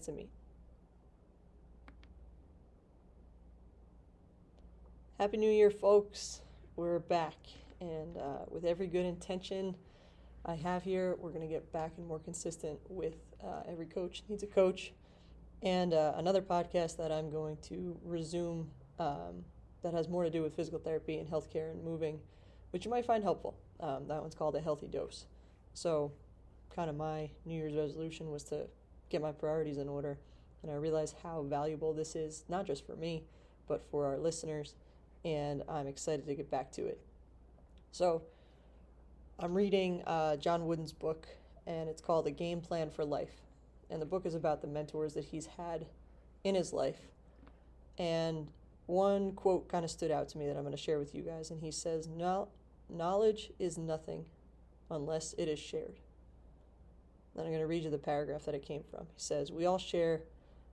to meet. Happy New Year, folks. We're back, and with every good intention I have here, we're going to get back and more consistent with Every Coach Needs a Coach, and another podcast that I'm going to resume that has more to do with physical therapy and healthcare and moving, which you might find helpful. That one's called A Healthy Dose. So kind of my New Year's resolution was to get my priorities in order, and I realized how valuable this is, not just for me, but for our listeners, and I'm excited to get back to it. So I'm reading John Wooden's book, and it's called A Game Plan for Life, and the book is about the mentors that he's had in his life, and one quote kind of stood out to me that I'm going to share with you guys, and he says, knowledge is nothing unless it is shared. Then I'm going to read you the paragraph that it came from. He says, we all share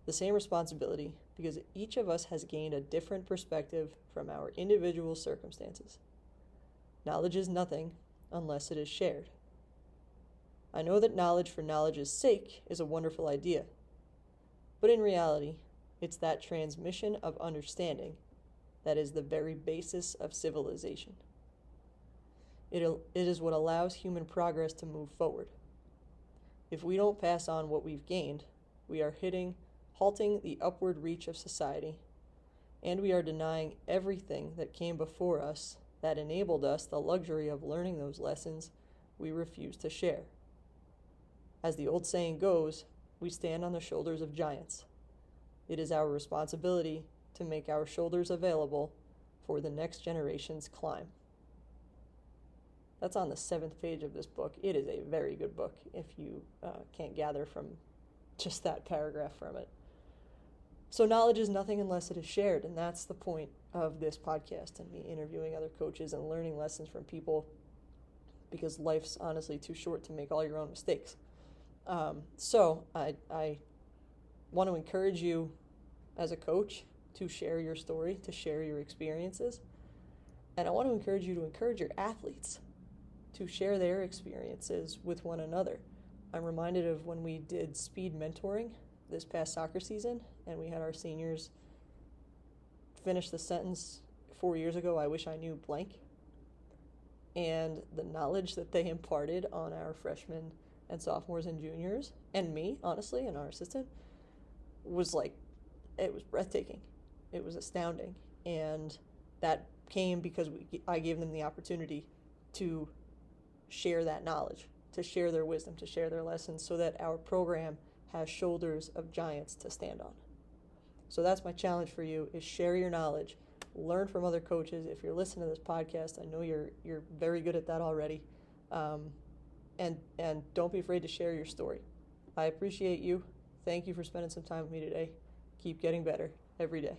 the same responsibility because each of us has gained a different perspective from our individual circumstances. Knowledge is nothing unless it is shared. I know that knowledge for knowledge's sake is a wonderful idea, but in reality, it's that transmission of understanding that is the very basis of civilization. It is what allows human progress to move forward. If we don't pass on what we've gained, we are halting the upward reach of society, and we are denying everything that came before us that enabled us the luxury of learning those lessons we refuse to share. As the old saying goes, we stand on the shoulders of giants. It is our responsibility to make our shoulders available for the next generation's climb. That's on the 7th page of this book. It is a very good book if you can't gather from just that paragraph from it. So knowledge is nothing unless it is shared, and that's the point of this podcast and me interviewing other coaches and learning lessons from people, because life's honestly too short to make all your own mistakes. So I want to encourage you as a coach to share your story, to share your experiences, and I want to encourage you to encourage your athletes to share their experiences with one another. I'm reminded of when we did speed mentoring this past soccer season, and we had our seniors finish the sentence 4 years ago, I wish I knew blank. And the knowledge that they imparted on our freshmen and sophomores and juniors, and me, honestly, and our assistant, was it was breathtaking. It was astounding. And that came because I gave them the opportunity to share that knowledge, to share their wisdom, to share their lessons, so that our program has shoulders of giants to stand on. So that's my challenge for you, is share your knowledge, learn from other coaches. If you're listening to this podcast, I know you're very good at that already, and don't be afraid to share your story. I appreciate you. Thank you for spending some time with me today. Keep getting better every day.